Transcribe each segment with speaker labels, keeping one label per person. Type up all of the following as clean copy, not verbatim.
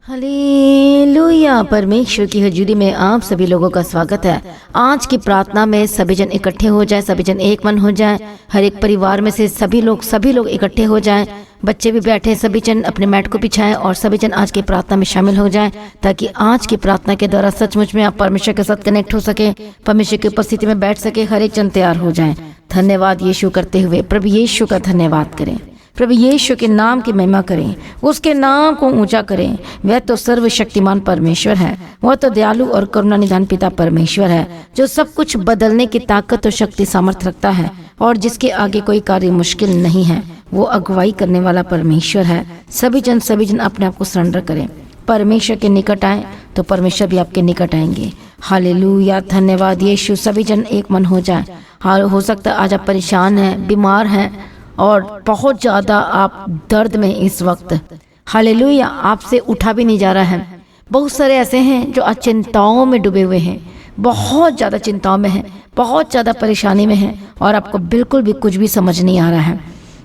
Speaker 1: Hallelujah. परमेश्वर की हजूरी में आप सभी लोगों का स्वागत है। आज की प्रार्थना में सभी जन इकट्ठे हो जाएं, सभी जन एक मन हो जाएं। हर एक परिवार में से सभी लोग इकट्ठे हो जाएं। बच्चे भी बैठे, सभी जन अपने मैट को बिछाएं और सभी जन आज की प्रार्थना में शामिल हो जाएं, ताकि आज की प्रार्थना के द्वारा सचमुच में आप परमेश्वर के साथ कनेक्ट हो सके, परमेश्वर की उपस्थिति में बैठ सके। हर एक जन तैयार हो जाए। धन्यवाद यीशु करते हुए प्रभु यीशु का धन्यवाद करें। प्रभु यीशु के नाम की महिमा करें, उसके नाम को ऊंचा करें। वह तो सर्वशक्तिमान परमेश्वर है, वह तो दयालु और करुणा निधान पिता परमेश्वर है, जो सब कुछ बदलने की ताकत और शक्ति सामर्थ रखता है और जिसके आगे कोई कार्य मुश्किल नहीं है। वो अगुवाई करने वाला परमेश्वर है। सभी जन अपने आप को सरेंडर करें, परमेश्वर के निकट आए तो परमेश्वर भी आपके निकट आएंगे। हालेलुया। धन्यवाद यीशु। सभी जन एक मन हो जाए। हो सकता है आज आप परेशान हैं, बीमार हैं और बहुत ज़्यादा आप दर्द में इस वक्त। हालेलुया। आपसे उठा भी नहीं जा रहा है। बहुत सारे ऐसे हैं जो आज चिंताओं में डूबे हुए हैं, बहुत ज़्यादा चिंताओं में हैं, बहुत ज़्यादा परेशानी में हैं और आपको बिल्कुल भी कुछ भी समझ नहीं आ रहा है।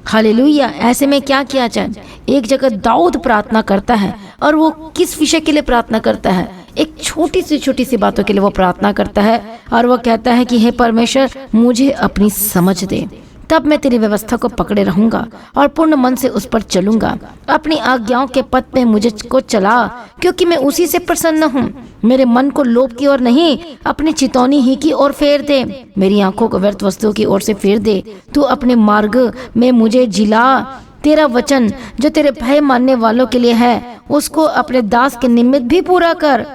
Speaker 1: हालेलुया। ऐसे में क्या किया जाए? एक जगह दाऊद प्रार्थना करता है और वो किस विषय के लिए प्रार्थना करता है? एक छोटी सी बातों के लिए वो प्रार्थना करता है और वो कहता है कि हे परमेश्वर, मुझे अपनी समझ दे, तब मैं तेरी व्यवस्था को पकड़े रहूंगा और पूर्ण मन से उस पर चलूंगा। अपनी आज्ञाओं के पथ में मुझे को चला, क्योंकि मैं उसी से प्रसन्न हूँ। मेरे मन को लोभ की ओर नहीं, अपनी चितौनी ही की ओर फेर दे। मेरी आंखों को व्यर्थ वस्तुओं की ओर से फेर दे। तू अपने मार्ग में मुझे जिला। तेरा वचन जो तेरे भय मानने वालों के लिए है, उसको अपने दास के निमित्त भी पूरा कर।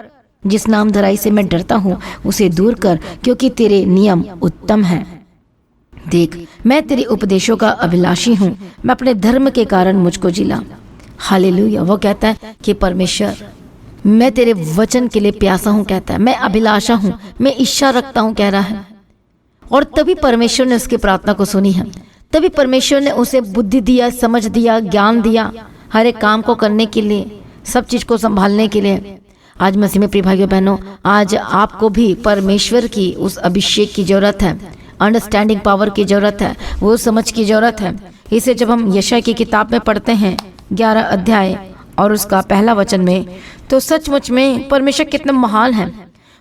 Speaker 1: जिस नाम धराई से मैं डरता हूँ उसे दूर कर, क्योंकि तेरे नियम उत्तम है। देख, मैं तेरे उपदेशों का अभिलाषी हूँ, मैं अपने धर्म के कारण मुझको जिला। हालेलुया। वो कहता है कि परमेश्वर, मैं तेरे वचन के लिए प्यासा हूँ, कहता है मैं अभिलाषा हूँ, मैं इच्छा रखता हूँ, कह रहा है। और तभी परमेश्वर ने उसकी प्रार्थना को सुनी है। तभी परमेश्वर ने उसे बुद्धि दिया, समझ दिया, ज्ञान दिया, हर एक काम को करने के लिए, सब चीज को संभालने के लिए। आज मसीह में प्रिय भाइयों बहनों, आज आपको भी परमेश्वर की उस अभिषेक की जरूरत है, अंडरस्टैंडिंग पावर की जरूरत है, वो समझ की जरूरत है। इसे जब हम यशायाह की किताब में पढ़ते हैं 11 अध्याय और उसका पहला वचन में, तो सचमुच में परमेश्वर कितना महान है,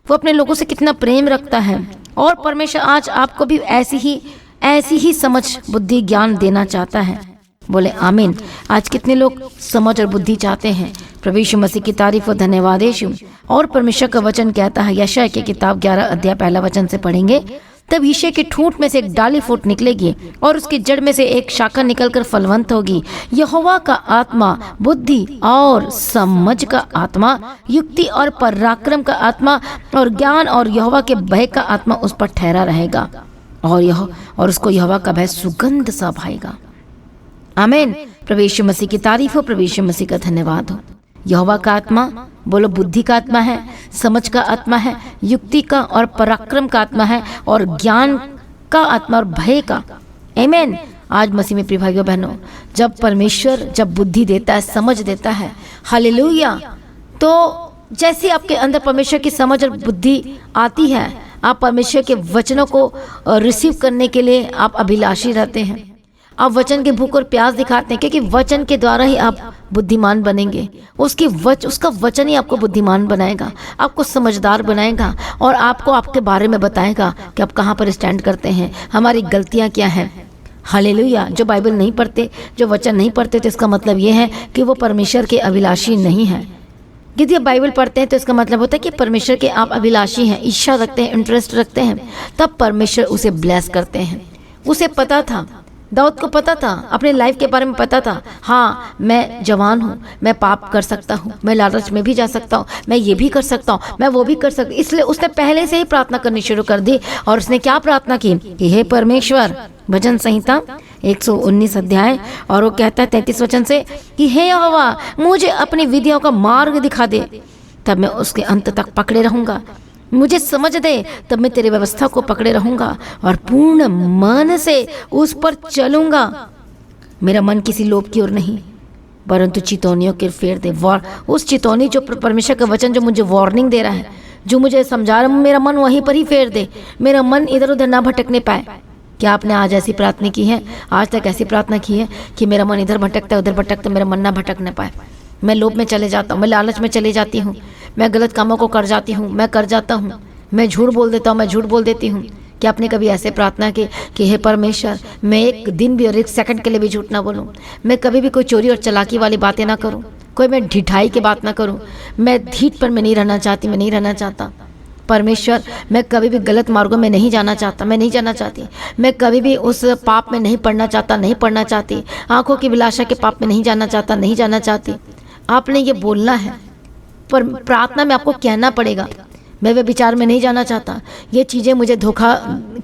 Speaker 1: वो अपने लोगों से कितना प्रेम रखता है। और परमेश्वर आज आपको भी ऐसी ही समझ, बुद्धि, ज्ञान देना चाहता है। बोले आमीन। आज कितने लोग समझ और बुद्धि चाहते हैं। प्रभु यीशु मसीह की तारीफ और धन्यवाद यीशु। और परमेश्वर का वचन कहता है, यशायाह की किताब 11 अध्याय पहला वचन से पढ़ेंगे, तब यिशै के ठूंठ में से एक डाली फूट निकलेगी और उसकी जड़ में से एक शाखा निकलकर फलवंत होगी। यहोवा का आत्मा बुद्धि और समझ का आत्मा, युक्ति और पराक्रम का आत्मा और ज्ञान और यहोवा के भय का आत्मा उस पर ठहरा रहेगा और उसको यहोवा का भय सुगंध सा भाएगा। आमीन। प्रभु यीशु मसीह की तारीफ हो, प्रभु यीशु मसीह का धन्यवाद हो। यहोवा का आत्मा, बोलो बुद्धि का आत्मा है, समझ का आत्मा है, युक्ति का और पराक्रम का आत्मा है और ज्ञान का आत्मा और भय का। आमीन। आज मसीह में प्रिय भाइयों बहनों, जब परमेश्वर जब बुद्धि देता है, समझ देता है, हालेलुया, तो जैसे आपके अंदर परमेश्वर की समझ और बुद्धि आती है, आप परमेश्वर के वचनों को रिसीव करने के लिए आप अभिलाषी रहते हैं। आप वचन के भूख और प्यास दिखाते हैं, क्योंकि वचन के द्वारा ही आप बुद्धिमान बनेंगे। उसका वचन ही आपको बुद्धिमान बनाएगा, आपको समझदार बनाएगा और आपको आपके बारे में बताएगा कि आप कहाँ पर स्टैंड करते हैं, हमारी गलतियाँ क्या हैं। हालेलुया। जो बाइबल नहीं पढ़ते, जो वचन नहीं पढ़ते, तो इसका मतलब ये है कि वो परमेश्वर के अभिलाषी नहीं है। यदि आप बाइबल पढ़ते हैं तो इसका मतलब होता है कि परमेश्वर के आप अभिलाषी हैं, इच्छा रखते हैं, इंटरेस्ट रखते हैं, तब परमेश्वर उसे ब्लेस करते हैं। उसे पता था, दाऊद को पता था, अपने लाइफ के बारे में पता था, हाँ मैं जवान हूँ, मैं पाप कर सकता हूँ, मैं लालच में भी जा सकता हूँ, मैं ये भी कर सकता हूँ, मैं वो भी कर सकता हूँ। इसलिए उसने पहले से ही प्रार्थना करनी शुरू कर दी। और उसने क्या प्रार्थना की कि हे परमेश्वर, भजन संहिता 119 अध्याय और वो कहता है 33 वचन से कि हे यहोवा, मुझे अपनी विधियों का मार्ग दिखा दे, तब मैं उसके अंत तक पकड़े रहूंगा। मुझे समझ दे, तब मैं तेरी व्यवस्था को पकड़े रहूंगा और पूर्ण मन से उस पर चलूंगा। मेरा मन किसी लोभ की ओर नहीं, परंतु चितौनियों के फेर दे। उस चितौनी जो परमेश्वर का वचन जो मुझे वार्निंग दे रहा है, जो मुझे समझा रहा है, मेरा मन वहीं पर ही फेर दे, मेरा मन इधर उधर ना भटकने पाए। क्या आपने आज ऐसी प्रार्थना की है? आज तक ऐसी प्रार्थना की है कि मेरा मन इधर भटकता है, उधर भटकता है, मेरा मन ना भटकने पाए। मैं लोभ में चले जाता हूँ, मैं लालच में चली जाती हूँ, मैं गलत कामों को कर जाती हूँ, मैं कर जाता हूँ, मैं झूठ बोल देता हूँ, मैं झूठ बोल देती हूँ। क्या आपने कभी ऐसे प्रार्थना की कि हे परमेश्वर, मैं एक दिन भी और एक सेकंड के लिए भी झूठ ना बोलूँ, मैं कभी भी कोई चोरी और चालाकी वाली बातें ना करूँ, कोई मैं ढिठाई की बात ना करूँ, मैं ढीठ पर मैं नहीं रहना चाहती, मैं नहीं रहना चाहता। परमेश्वर, मैं कभी भी गलत मार्गों में नहीं जाना चाहता, मैं नहीं जाना चाहती, मैं कभी भी उस पाप में नहीं पड़ना चाहता, नहीं पड़ना चाहती, आंखों की विलासा के पाप में नहीं जाना चाहता, नहीं जाना चाहती। आपने ये बोलना है, पर प्रार्थना में आपको कहना पड़ेगा, मैं वे विचार में नहीं जाना चाहता, ये चीज़ें मुझे धोखा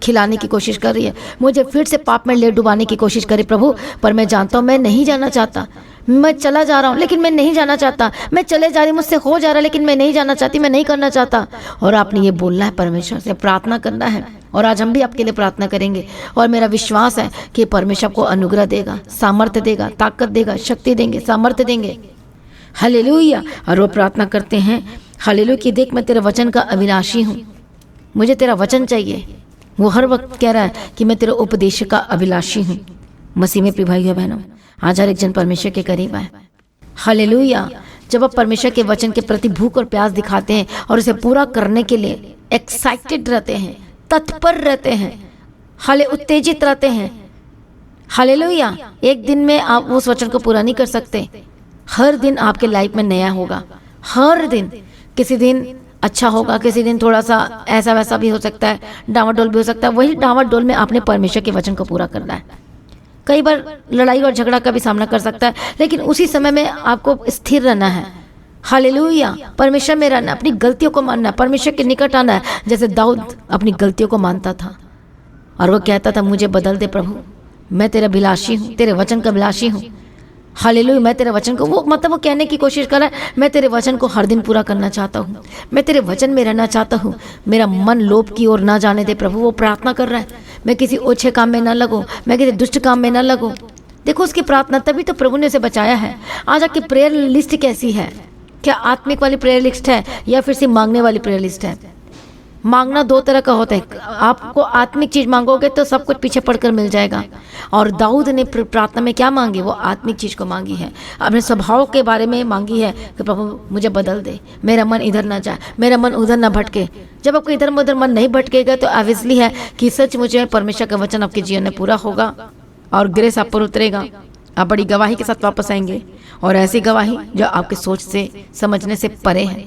Speaker 1: खिलाने की कोशिश कर रही है, मुझे फिर से पाप में ले डुबाने की कोशिश करे प्रभु, पर मैं जानता हूँ मैं नहीं जाना चाहता, मैं चला जा रहा हूँ लेकिन मैं नहीं जाना चाहता, मैं चले जा रही, मुझसे हो जा रहा है लेकिन मैं नहीं जाना चाहती, मैं नहीं करना चाहता। और आपने ये बोलना है, परमेश्वर से प्रार्थना करना है। और आज हम भी आपके लिए प्रार्थना करेंगे और मेरा विश्वास है कि परमेश्वर आपको अनुग्रह देगा, सामर्थ्य देगा, ताकत देगा, शक्ति देंगे, सामर्थ्य देंगे। हालेलुया। और वो प्रार्थना करते हैं, हालेलुया, कि देख मैं तेरे वचन का अभिलाषी हूँ, मुझे तेरा वचन चाहिए। वो हर वक्त कह रहा है कि मैं तेरे उपदेश का अभिलाषी हूँ। मसीह में प्रिय भाइयों बहनों, आज हर एक जन परमेश्वर के करीब है। हालेलुया। जब आप परमेश्वर के वचन के प्रति भूख और प्यास दिखाते हैं और उसे पूरा करने के लिए एक्साइटेड रहते हैं, तत्पर रहते हैं, हाले उत्तेजित रहते हैं, हालेलुया, एक दिन में आप उस वचन को पूरा नहीं कर सकते। हर दिन आपके लाइफ में नया होगा, हर दिन। किसी दिन अच्छा होगा, किसी दिन थोड़ा सा ऐसा वैसा भी हो सकता है, डावाडोल भी हो सकता है। वही डावाडोल में आपने परमेश्वर के वचन को पूरा करना है। कई बार लड़ाई और झगड़ा का भी सामना कर सकता है, लेकिन उसी समय में आपको स्थिर रहना है। हालेलुया। परमेश्वर में रहना, अपनी गलतियों को मानना, परमेश्वर के निकट आना है। जैसे दाऊद अपनी गलतियों को मानता था और वो कहता था, मुझे बदल दे प्रभु, मैं तेरा अभिलाषी हूँ, तेरे वचन का अभिलाषी हूँ। हालेलुया। मैं तेरे वचन को, वो मतलब वो कहने की कोशिश कर रहा है, मैं तेरे वचन को हर दिन पूरा करना चाहता हूँ, मैं तेरे वचन में रहना चाहता हूँ, मेरा मन लोभ की ओर ना जाने दे प्रभु। वो प्रार्थना कर रहा है, मैं किसी ओछे काम में ना लगूं, मैं किसी दुष्ट काम में ना लगूं। देखो उसकी प्रार्थना, तभी तो प्रभु ने उसे बचाया है। आज आपकी प्रेयर लिस्ट कैसी है? क्या आत्मिक वाली प्रेयर लिस्ट है या फिर सिर्फ मांगने वाली प्रेयर लिस्ट है? मांगना दो तरह का होता है, आपको आत्मिक चीज मांगोगे तो सब कुछ पीछे पड़कर मिल जाएगा। और दाऊद ने प्रार्थना में क्या मांगी? वो आत्मिक चीज को मांगी है, अपने स्वभाव के बारे में मांगी है कि प्रभु मुझे बदल दे, मेरा मन इधर ना जाए, मेरा मन उधर ना भटके। जब आपको इधर उधर मन नहीं भटकेगा तो ऑब्वियसली है कि सच मुझे परमेश्वर का वचन आपके जीवन में पूरा होगा और ग्रेस आप पर उतरेगा। आप बड़ी गवाही के साथ वापस आएंगे, और ऐसी गवाही जो आपके सोच से समझने से परे है।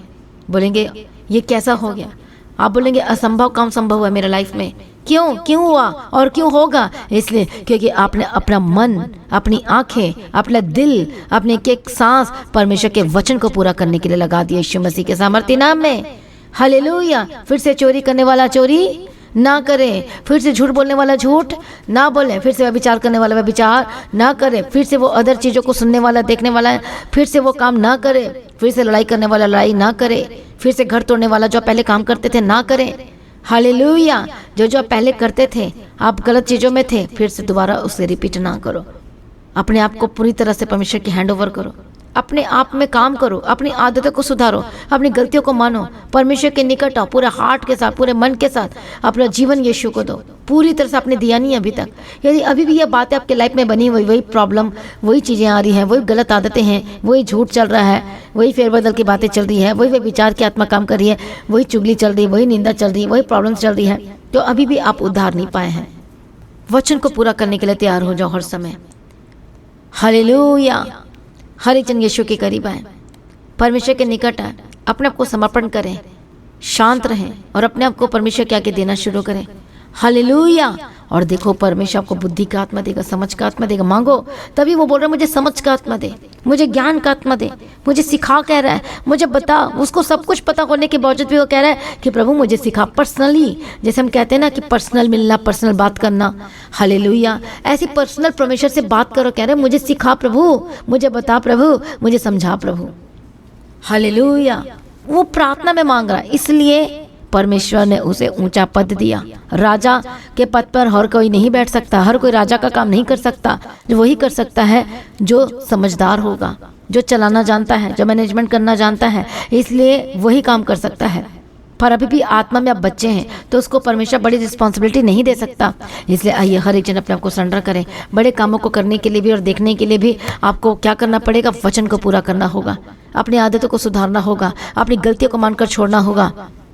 Speaker 1: बोलेंगे ये कैसा हो गया? आप बोलेंगे असंभव काम संभव हुआ मेरे लाइफ में। क्यों हुआ और क्यों होगा? इसलिए क्योंकि आपने अपना मन, अपनी आंखें, अपना दिल, अपने एक सांस परमेश्वर के वचन को पूरा करने के लिए लगा दिया यीशु मसीह के सामर्थ्य नाम में। हालेलुया। फिर से चोरी करने वाला चोरी ना करे, फिर से झूठ बोलने वाला झूठ ना बोले, फिर से व्यभिचार करने वाला व्यभिचार ना करे, फिर से वो अदर चीज़ों को सुनने वाला, देखने वाला फिर से वो काम ना करे, फिर से लड़ाई करने वाला लड़ाई ना करे, फिर से घर तोड़ने वाला जो पहले काम करते थे ना करें। हालेलुया। जो आप पहले करते थे, आप गलत चीज़ों में थे, फिर से दोबारा उसे रिपीट ना करो। अपने आप को पूरी तरह से परमेश्वर की हैंड ओवर करो, अपने आप में काम करो, अपनी आदतों को सुधारो, अपनी गलतियों को मानो, परमेश्वर के निकट आओ, पूरे हार्ट के साथ, पूरे मन के साथ अपना जीवन यीशु को दो। पूरी तरह से आपने दिया नहीं अभी तक। यदि अभी भी ये बातें आपके लाइफ में बनी हुई, वही प्रॉब्लम, वही चीज़ें आ रही हैं, वही गलत आदतें हैं, वही झूठ चल रहा है, वही फेरबदल की बातें चल रही है, वही विचार की आत्मा काम कर रही है, वही चुगली चल रही है, वही निंदा चल रही है, वही प्रॉब्लम चल रही है, तो अभी भी आप उद्धार नहीं पाए हैं। वचन को पूरा करने के लिए तैयार हो जाओ हर समय। हालेलुया। हर एक जन यीशु के करीब आए, परमेश्वर के निकट आए, अपने आप को समर्पण करें, शांत रहें और अपने आप को परमेश्वर के आगे देना शुरू करें। हालेलुया। और देखो परमेश्वर आपको बुद्धि का आत्मा देगा, समझ का आत्मा देगा। मांगो, तभी वो बोल रहा है मुझे समझ का आत्मा दे, मुझे ज्ञान का आत्मा दे, मुझे सिखा कह रहा है, मुझे बता। उसको सब कुछ पता होने के बावजूद भी वो कह रहा है कि प्रभु मुझे सिखा पर्सनली। जैसे हम कहते हैं ना कि पर्सनल मिलना, पर्सनल बात करना। हालेलुया। ऐसी पर्सनल परमेश्वर से बात करो, कह रहे हैं मुझे सिखा प्रभु, मुझे बता प्रभु, मुझे समझा प्रभु। हालेलुया। वो प्रार्थना में मांग रहा है, इसलिए परमेश्वर ने उसे ऊंचा पद दिया। राजा के पद पर हर कोई नहीं बैठ सकता, हर कोई राजा का काम नहीं कर सकता। जो वही कर सकता है जो समझदार होगा, जो चलाना जानता है, जो मैनेजमेंट करना जानता है, इसलिए वही काम कर सकता है। पर अभी भी आत्मा में आप बच्चे हैं तो उसको परमेश्वर बड़ी रिस्पॉन्सिबिलिटी नहीं दे सकता। इसलिए आइए हर एक जन अपने आप को सरेंडर करें। बड़े कामों को करने के लिए भी और देखने के लिए भी आपको क्या करना पड़ेगा? वचन को पूरा करना होगा, अपनी आदतों को सुधारना होगा, अपनी गलतियों को मानकर छोड़ना होगा।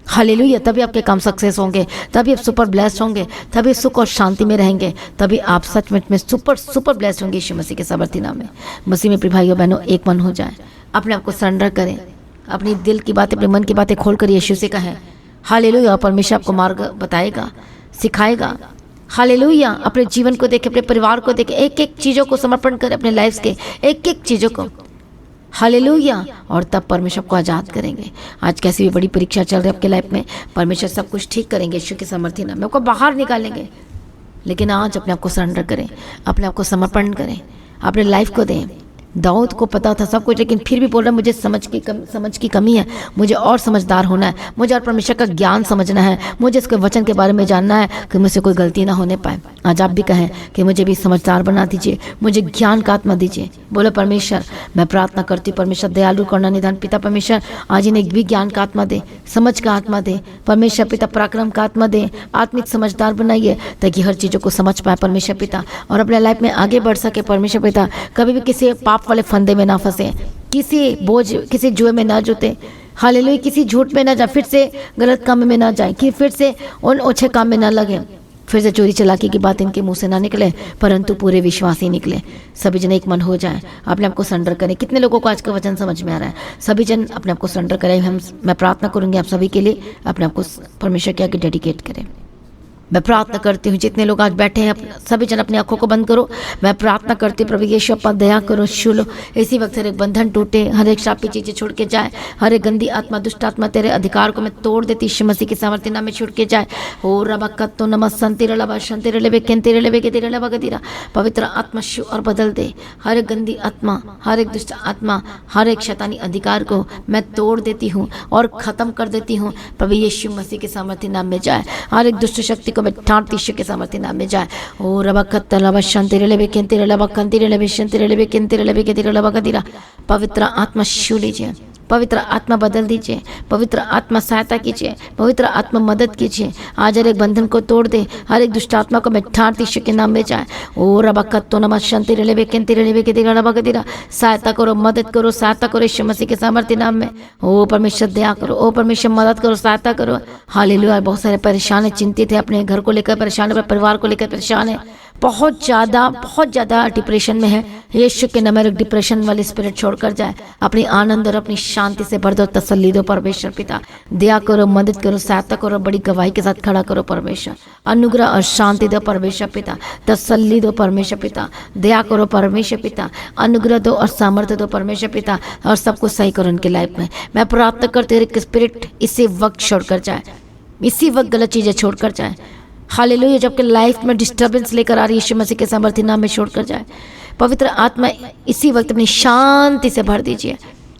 Speaker 1: हालेलुया। तभी आपके काम सक्सेस होंगे, तभी आप सुपर ब्लेस्ड होंगे, तभी सुख और शांति में रहेंगे, तभी आप सच में सुपर ब्लेस्ड होंगे यीशु मसीह के सामर्थी नाम में। मसीह में प्रिय भाइयों बहनों, एक मन हो जाए, अपने आप को सरेंडर करें, अपनी दिल की बातें, अपने मन की बातें खोलकर यीशु से कहें हालेलुया। परमेश्वर आपको मार्ग बताएगा, सिखाएगा। हालेलुया। अपने जीवन को देखें, अपने परिवार को देखें, एक एक चीज़ों को समर्पण करें, अपने लाइफ के एक एक चीज़ों को। हालेलुया। और तब परमेश्वर को आज़ाद करेंगे। आज कैसी भी बड़ी परीक्षा चल रही है आपके लाइफ में, परमेश्वर सब कुछ ठीक करेंगे यीशु के सामर्थ्य नाम में, आपको बाहर निकालेंगे। लेकिन आज अपने आप को सरेंडर करें, अपने आप को समर्पण करें, अपने लाइफ को दें। दाऊद को पता था सब कुछ, लेकिन फिर भी बोल रहा मुझे समझ की कमी है, मुझे और समझदार होना है, मुझे और परमेश्वर का ज्ञान समझना है, मुझे इसके वचन के बारे में जानना है कि मुझसे कोई गलती ना होने पाए। आज आप भी कहें कि मुझे भी समझदार बना दीजिए, मुझे ज्ञान का आत्मा दीजिए। बोलो परमेश्वर, मैं प्रार्थना करती हूँ परमेश्वर दयालु करुणा निधान पिता परमेश्वर आज इन्हें भी ज्ञान का आत्मा दे, समझ का आत्मा दे। परमेश्वर पिता पराक्रम का आत्मा दे, आत्मिक समझदार बनाइए ताकि हर चीज़ों को समझ पाए परमेश्वर पिता, और अपने लाइफ में आगे बढ़ सके परमेश्वर पिता। कभी भी किसी पाप वाले फंदे में ना फंसे, किसी बोझ, किसी जुए में ना जुटे। हालेलुया। किसी झूठ में ना जाए, फिर से गलत काम में ना जाए, कि फिर से उन ओछे काम में ना लगे, फिर से चोरी चलाकी की बात इनके मुंह से ना निकले, परंतु पूरे विश्वास ही निकले। सभी जन एक मन हो जाए, अपने आप को सरेंडर करें। कितने लोगों को आज का वचन समझ में आ रहा है? सभी जन अपने आप को सरेंडर करें। मैं प्रार्थना करूंगी आप सभी के लिए, अपने आप को परमेश्वर के आगे डेडिकेट करें। मैं प्रार्थना करती हूँ जितने लोग आज बैठे हैं, सभी जन अपनी आंखों को बंद करो। मैं प्रार्थना करती हूँ प्रभु यीशु अपना दया करो, छू लो। इसी वक्त हर एक बंधन टूटे, हर एक शापी चीज़ें छोड़ के जाए, हर एक गंदी आत्मा, दुष्ट आत्मा तेरे अधिकार को मैं तोड़ देती यीशु मसीह के सामर्थ्य नाम में छूट के जाए। हो रबा कत्तो नमः संतिरे लबा शंतिरे लेबे केंतिरे लेबे के तेरे लबा गदीरा। पवित्र आत्मा छू और बदल दे हर एक गंदी आत्मा, हर एक दुष्ट आत्मा, हर एक शैतानी अधिकार को मैं तोड़ देती हूँ और ख़त्म कर देती हूँ प्रभु यीशु मसीह के सामर्थ्य नाम में जाए। हर एक दुष्ट शक्ति को मैं ठाड़ती यीशु के सामर्थ्य नाम में जाए। ओ रबा कत्ता लबा शंतिरे लेबे केंतिरे लबा कंतिरे लेबे शंतिरे लेबे केंतिरे लेबे के तेरे लबा गदीरा। पवित्र आत्मा छू लीजिए, पवित्र आत्मा बदल दीजिए, पवित्र आत्मा सहायता कीजिए, पवित्र आत्मा मदद कीजिए। आज हर एक बंधन को तोड़ दे, हर एक दुष्ट आत्मा को मैं ठाड़ती यीशु के नाम में जाए। ओ रबा कत्तो नमः शंतिरे लेबे केंतिरे लेबे के तेरे लबा गदीरा। सहायता करो, मदद करो, सहायता करो यीशु मसीह के सामर्थ्य नाम में। ओ परमेश्वर दया करो, ओ परमेश्वर मदद करो, सहायता करो। हालेलुया। बहुत सारे परेशान है, चिंतित है, अपने घर को लेकर परेशान है, अपने परिवार को लेकर परेशान है, बहुत ज़्यादा डिप्रेशन में है। यीशु के नाम में डिप्रेशन वाली स्पिरिट छोड़कर जाए, अपनी आनंद और अपनी शांति से भर दो, तसल्ली दो परमेश्वर पिता। दया करो, मदद करो, सहायता करो, बड़ी गवाही के साथ खड़ा करो परमेश्वर। अनुग्रह और शांति दो परमेश्वर पिता, तसल्ली दो परमेश्वर पिता। दया करो परमेश्वर पिता, अनुग्रह दो और सामर्थ्य दो परमेश्वर पिता, और सब कुछ सही करो उनकी लाइफ में। मैं प्रार्थना करती हूँ कि स्पिरिट इसी वक्त छोड़कर जाए, इसी वक्त गलत चीज़ें छोड़कर जाए। हालेलुया। जबकि लाइफ में डिस्टर्बेंस लेकर आ रही यीशु मसीह के सामर्थ्य नाम में छोड़कर जाए। पवित्र आत्मा इसी वक्त अपनी शांति से भर दीजिए।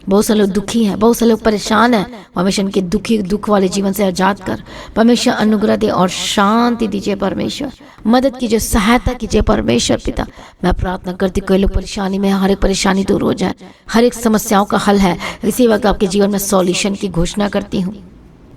Speaker 1: बहुत से लोग दुखी हैं, बहुत से लोग परेशान हैं, परमेश्वर इनके दुख वाले जीवन से आजाद कर परमेश्वर अनुग्रह दे और शांति दीजिए परमेश्वर। मदद कीजिए, सहायता कीजिए परमेश्वर पिता। मैं प्रार्थना करती कोई लोग परेशानी में, हर एक परेशानी दूर हो जाए, हर एक समस्याओं का हल है। इसी वक्त आपके जीवन में सॉल्यूशन की घोषणा करती हूँ।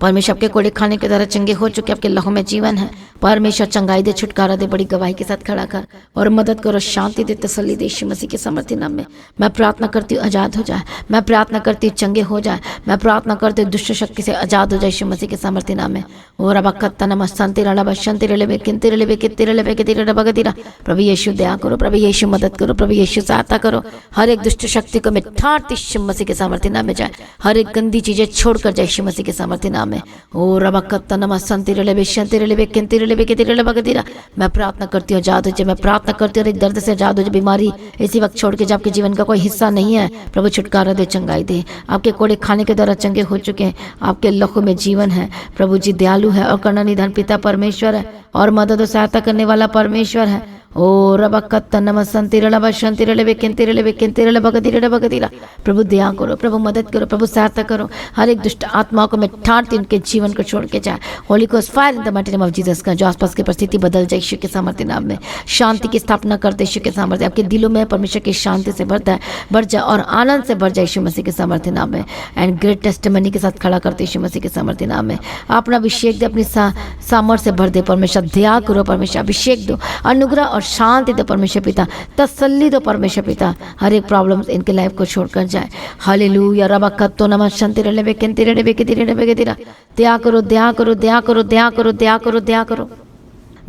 Speaker 1: परमेश्वर आपके कोड़े खाने के द्वारा चंगे हो चुके, आपके लहू में जीवन है। परमेश्वर चंगाई दे, छुटकारा दे, बड़ी गवाही के साथ खड़ा कर और मदद करो, शांति दे, तसल्ली दे यीशु मसीह के सामर्थ्य नाम में। मैं प्रार्थना करती हूँ आज़ाद हो जाए, मैं प्रार्थना करती हूँ चंगे हो जाए, मैं प्रार्थना करती हूँ दुष्ट शक्ति से आज़ाद हो जाए यीशु मसीह के सामर्थ्य नाम में। ओ रबा कत्ता नमः संतिरे लबा शंतिरे लेबे केंतिरे लेबे के तेरे लेबे के तेरे लबा गदीरा। प्रभु यीशु दया करो, प्रभु यीशु मदद करो, प्रभु यीशु सहायता करो। हर एक दुष्ट शक्ति को मैं ठाड़ती यीशु मसीह के सामर्थ्य नाम में जाए। हर एक गंदी चीज़ें छोड़कर जाए यीशु मसीह के सामर्थ्य नाम में। ओ रबा कत्ता नमः संतिरे लेबे शंतिरे लेबे केंतिरे लेबे के तेरे लबा गदीरा। मैं प्रार्थना करती हूँ आजाद हो जाए, मैं प्रार्थना करती हूँ दर्द से आजाद हो जाए, बीमारी इसी वक्त छोड़ के, जब आपके जीवन का कोई हिस्सा नहीं है प्रभु छुटकारा दे, चंगाई दे। आपके कोड़े खाने के द्वारा चंगे हो चुके हैं, आपके लहू में जीवन है। प्रभु जी दयालु है और करुणा निधान पिता परमेश्वर है और मदद और सहायता करने वाला परमेश्वर है। ओ रबकत्त नमसंतिरलब शंतिरलबे केंतिरलबे केंतिरलब बगतिरलब बगतिरा। प्रभु दया करो, प्रभु मदद करो, प्रभु सहायता करो। हर एक दुष्ट आत्माओं को मैं ठाड़ती उनके जीवन को छोड़ के जाए। Holi ghost fire in the mighty name of Jesus का। जो आसपास की परिस्थिति बदल जाए यीशु के सामर्थ्य नाम में। शांति की स्थापना करते यीशु के सामर्थ्य। आपके दिलों में परमेश्वर की शांति से भरता है, भर जाए और आनंद से भर जाए यीशु मसीह के सामर्थ्य नाम में। एंड ग्रेट टेस्टिमनी के साथ खड़ा करते यीशु मसीह के सामर्थ्य नाम में। अपना अभिषेक दे, अपनी सामर्थ्य से भर दे परमेश्वर। दया करो परमेश्वर, अभिषेक दो, अनुग्रह और शांति दो परमेश्वर पिता, तसल्ली दो परमेश्वर पिता। हर एक प्रॉब्लम्स इनके लाइफ को छोड़कर जाए। हालेलुया। रबकत्तो नमशंतिरलबे केंतिरलबे केंतिरलबे केंतिरा। दया करो, दया करो, दया करो, दया करो, दया करो, दया करो।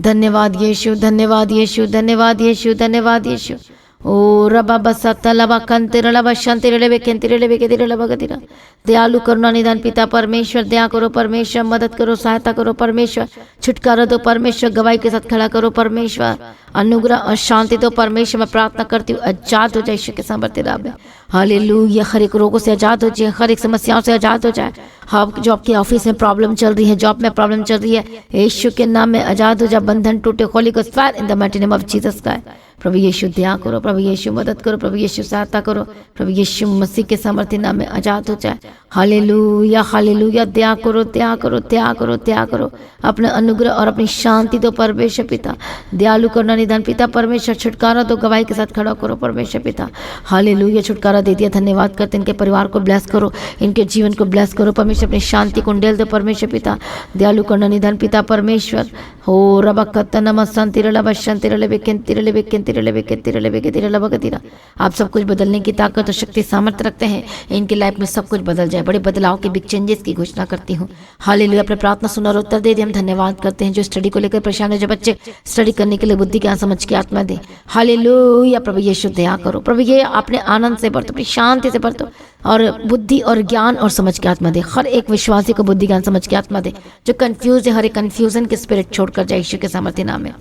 Speaker 1: धन्यवाद यीशु, धन्यवाद यीशु, धन्यवाद यीशु, धन्यवाद यीशु। ओ रबा बसत लबा कंतिरलबा शंतिरलबे केंतिरलबे केंतिरलबा गतिरा। दयालु करुणा निदान पिता परमेश्वर, दया करो परमेश्वर, मदद करो, सहायता करो परमेश्वर, छुटकारा दो परमेश्वर, गवाही के साथ खड़ा करो परमेश्वर, अनुग्रह और शांति दो परमेश्वर। मैं प्रार्थना करती हूँ आजाद हो जाए यीशु के सामर्थ्य नाम में। हालेलुया। हर एक रोगों से आजाद हो जाए, हर एक समस्याओं से आजाद हो जाए। हाँ, जो आपके ऑफिस में प्रॉब्लम चल रही है, जॉब में प्रॉब्लम चल रही है, यीशु के नाम में आजाद हो जाए, बंधन टूटे। Holi ghost fire in the mighty name of Jesus का। प्रभु यीशु दया करो, प्रभु यीशु मदद करो, प्रभु यीशु सहायता करो, प्रभु यीशु मसीह के सामर्थ्य नाम में आजाद हो जाए। Hallelujah, hallelujah. दया करो, दया करो, दया करो, दया करो। अपने अनुग्रह और अपनी शांति दो परमेश्वर पिता, दयालु करुणा निदान पिता परमेश्वर, छुटकारा दो, गवाही के साथ खड़ा करो परमेश्वर पिता। हालेलुया। छुटकारा दे दिया, धन्यवाद करते। इनके परिवार को ब्लेस करो, इनके जीवन को ब्लेस करो परमेश्वर। अपनी शांति को डेल दो परमेश्वर पिता, दयालु करुणा निदान पिता परमेश्वर। हो रबकत्त नमसंतिरलबा शंतिरलबे केंतिरलबे केंतिरलबे केंतिरलबे केंतिरलबा गतिरा। आप सब कुछ बदलने की ताकत और शक्ति सामर्थ्य रखते हैं। इनकी लाइफ में सब कुछ बदल जाए, बड़े बदलाव के बिग चेंजेस की घोषणा करती हूँ। हालेलुया। अपने प्रार्थना सुना और उत्तर दे दिए, हम धन्यवाद करते हैं। जो स्टडी को लेकर परेशान है, जो बच्चे स्टडी करने के लिए बुद्धि ज्ञान समझ के आत्मा दे। हालेलुया। प्रभु यीशु दया करो, प्रभु ये अपने आनंद से भर दो, अपनी शांति से भर दो और बुद्धि और ज्ञान और समझ के आत्मा दे। हर एक विश्वासी को बुद्धि ज्ञान समझ के आत्मा दे। जो कंफ्यूज है, हर एक कंफ्यूजन के स्पिरिट छोड़कर जाए यीशु के सामर्थ्य नाम में।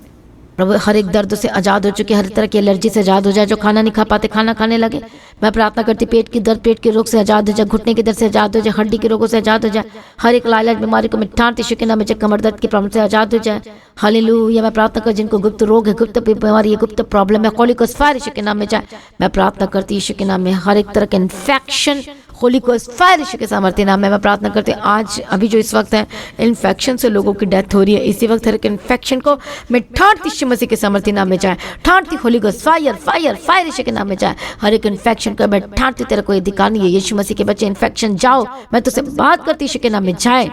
Speaker 1: प्रभु हर एक दर्द से आजाद हो चुके, हर तरह की एलर्जी से आजाद हो जाए। जो खाना नहीं खा पाते खाना खाने लगे, मैं प्रार्थना करती पेट की दर्द, पेट के रोग से आजाद हो जाए, घुटने के दर्द से आजाद हो जाए, हड्डी के रोगों से आजाद हो जाए। हर एक लाइलाज बीमारी को मिटाते यीशु के नाम में, कमर दर्द की प्रॉब्लम से आजाद हो जाए। हालेलुया। मैं प्रार्थना कर जिनको गुप्त रोग है, गुप्त बीमारी है, गुप्त प्रॉब्लम है, होली गोस्ट फायर यीशु के नाम में जाए। मैं प्रार्थना करती यीशु के नाम में हर एक तरह के infection, Holi ghost fire Yeshu के सामर्थ्य नाम में मैं प्रार्थना करती हूँ। आज अभी जो इस वक्त है इन्फेक्शन से लोगों की डेथ हो रही है, इसी वक्त हर एक इन्फेक्शन को मैं ठाड़ती यीशु मसीह के सामर्थ्य नाम में जाए। ठाड़ती holy ghost fire fire fire Yeshu के नाम में जाए। हर एक इन्फेक्शन को मैं ठाड़ती, तेरा कोई अधिकार नहीं है यीशु मसीह के बच्चे। इन्फेक्शन जाओ, मैं तुझसे बात करती यीशु के नाम में जाए।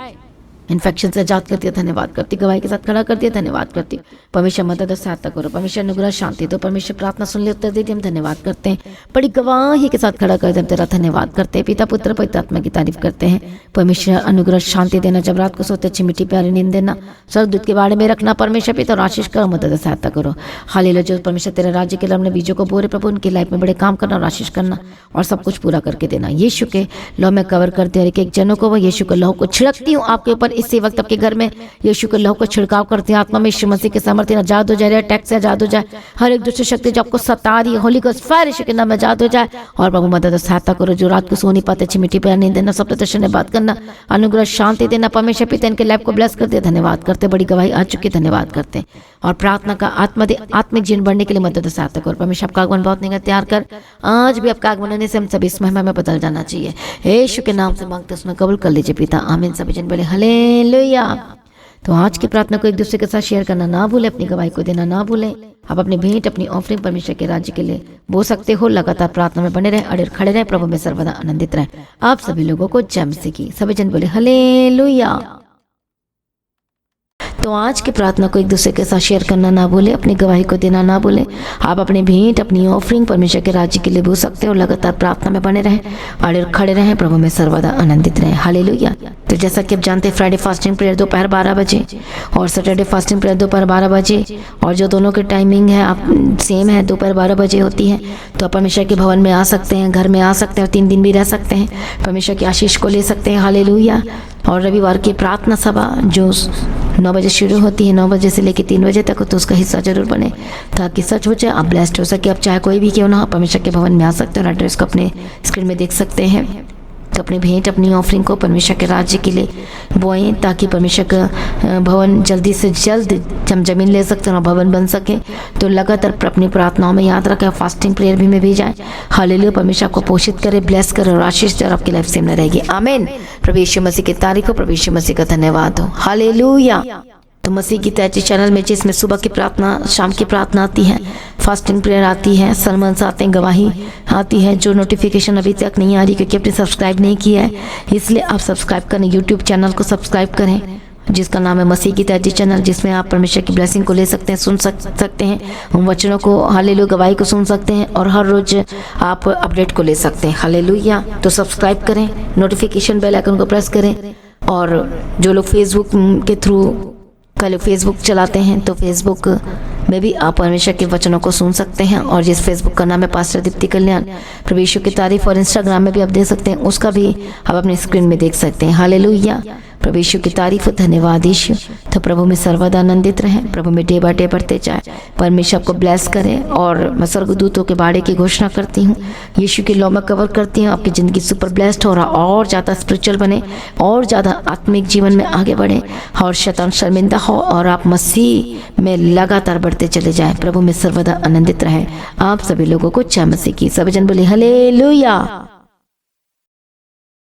Speaker 1: इन्फेक्शन से आजाद करती है, धन्यवाद करती। गवाही के साथ खड़ा करती है, धन्यवाद करती। परमेश्वर मदद और सहायता करो, परमेश्वर अनुग्रह शांति दो, परमेश्वर प्रार्थना सुन ले, उत्तर दे दिए, हम धन्यवाद करते हैं। बड़ी गवाही के साथ खड़ा करते हम तेरा धन्यवाद करते हैं। पिता पुत्र पवित्र आत्मा की तारीफ करते हैं। परमेश्वर अनुग्रह शांति देना, जब रात को सोते अच्छी मिट्टी प्यारी नींद देना, स्वर्गदूत के बारे में रखना परमेश्वर पिता, और आशीष करो, मदद और सहायता करो। हालेलुया। जो परमेश्वर तेरे राज्य के लिए हमने बीजों को बोरे प्रभु, उनकी लाइफ में बड़े काम करना और आशीष करना और सब कुछ पूरा करके देना। यीशु के लौ में कवर करते, हर एक जनों को, वह यीशु के लौ को छिड़कती हूँ आपके ऊपर इसी वक्त। आपके घर में यीशु के लहू को छिड़काव करते हैं। आत्मा में यीशु मसीह के सामर्थ्य आजाद हो जाए, अटैक से आजाद हो जाए। हर एक दुष्ट शक्ति जो आपको सता रही है, होली गोस्ट फायर यीशु के नाम में आजाद हो जाए। और प्रभु मदद और सहायता करो। जो रात को सो नहीं पाते, अच्छी मिट्टी पर नींद देना, सब दर्शन में बात करना, अनुग्रह शांति देना। परमेश्वर पिता इनके लाइफ को ब्लेस करते, धन्यवाद करते। बड़ी गवाही आ चुकी, धन्यवाद करते। और प्रार्थना का आत्मा दे, आत्मिक जीवन बढ़ने के लिए मदद और सहायता करो। परमेश्वर आपका आगमन बहुत नहीं तैयार कर, आज भी आपका आगमन होने से हम सभी इस महिमा में बदल जाना चाहिए। यीशु के नाम से मांगते, उसमें कबूल कर लीजिए पिता, आमीन। सभी जन बोले हालेलुया। तो आज की प्रार्थना को एक दूसरे के साथ शेयर करना ना भूलें, अपनी गवाही को देना ना भूलें। आप अपनी भेंट, अपनी ऑफरिंग परमेश्वर के राज्य के लिए बो सकते हो। लगातार प्रार्थना में बने रहे, अड़े खड़े रहे, प्रभु में सर्वदा आनंदित रहे। आप सभी लोगों को जय मसीह की। सभी जन बोले हालेलुया। तो आज की प्रार्थना को एक दूसरे के साथ शेयर करना ना भूले, अपनी गवाही को देना ना भूले। आप अपनी भेंट, अपनी ऑफरिंग परमेश्वर के राज्य के लिए बो सकते हो। लगातार प्रार्थना में बने रहें, अड़े खड़े रहें, प्रभु में सर्वदा आनंदित रहें। हालेलुया। तो जैसा कि आप जानते हैं, फ्राइडे फास्टिंग प्रेयर दोपहर 12 बजे और सैटरडे फास्टिंग प्रेयर दोपहर 12 बजे, और जो दोनों की टाइमिंग है आप सेम है, दोपहर 12 बजे होती है। तो आप परमेश्वर के भवन में आ सकते हैं, घर में आ सकते हैं, और 3 दिन भी रह सकते हैं, परमेश्वर की आशीष को ले सकते हैं। हालेलुया। और रविवार की प्रार्थना सभा जो 9 बजे शुरू होती है, 9 बजे से लेकर 3 बजे तक, तो उसका हिस्सा जरूर बने ताकि सच हो जाए, आप ब्लेस्ड हो सके। आप चाहे कोई भी क्यों ना, परमेश्वर के भवन में आ सकते हैं और एड्रेस को अपने स्क्रीन में देख सकते हैं। तो अपनी भेंट अपनी ऑफरिंग को परमेश्वर के राज्य के लिए बोएं, ताकि परमेश्वर का भवन जल्दी से जल्द हम जमीन ले सकते हैं और भवन बन सके। तो लगातार अपनी प्रार्थनाओं में याद रखें, फास्टिंग प्रेयर भी में भी जाएं। हालेलुया। परमेश्वर आपको पोषित करे, ब्लेस करे और आशीष दे और आपकी लाइफ सेम रहेगी। आमीन। प्रभु यीशु मसीह की तारीफ हो, प्रभु यीशु मसीह का धन्यवाद हो। हालेलुया। तो मसीह की तैयारी चैनल में जिसमें सुबह की प्रार्थना, शाम की प्रार्थना आती है, फास्टिंग प्रेयर आती है, सरमन्स आते हैं, गवाही आती है। जो नोटिफिकेशन अभी तक नहीं आ रही क्योंकि आपने सब्सक्राइब नहीं किया है, इसलिए आप सब्सक्राइब करें, यूट्यूब चैनल को सब्सक्राइब करें जिसका नाम है मसीह की तैयारी चैनल, जिसमें आप परमेश्वर की ब्लेसिंग को ले सकते हैं, सुन सकते हैं, उन वचनों को, हालेलुया, गवाही को सुन सकते हैं और हर रोज आप अपडेट को ले सकते हैं। हालेलुया। तो सब्सक्राइब करें, नोटिफिकेशन बेल आइकन को प्रेस करें। और जो लोग फेसबुक के थ्रू पहले फेसबुक चलाते हैं तो फेसबुक में भी आप परमेश्वर के वचनों को सुन सकते हैं, और जिस फेसबुक का नाम है पास्टर दीप्ति कल्याण प्रभु यीशु की तारीफ, और इंस्टाग्राम में भी आप देख सकते हैं, उसका भी आप अपने स्क्रीन में देख सकते हैं। हालेलुया। प्रभु यीशु की तारीफ, धन्यवाद यीशु। तो प्रभु में सर्वदा आनंदित रहें, प्रभु में डे बाय डे बढ़ते जाए, परमेश्वर आपको ब्लेस करें। और मैं स्वर्गदूतों के बाड़े की घोषणा करती हूँ, यीशु की लौ में कवर करती हूँ, आपकी ज़िंदगी सुपर ब्लेस्ड हो रहा, और ज़्यादा स्पिरिचुअल बने, और ज़्यादा आत्मिक जीवन में आगे बढ़े, और शैतान शर्मिंदा हो, और आप मसीह में लगातार बढ़ते चले जाएं। प्रभु में सर्वदा आनंदित रहें। आप सभी लोगों को जय मसीह की। सभी जन बोले हालेलुया।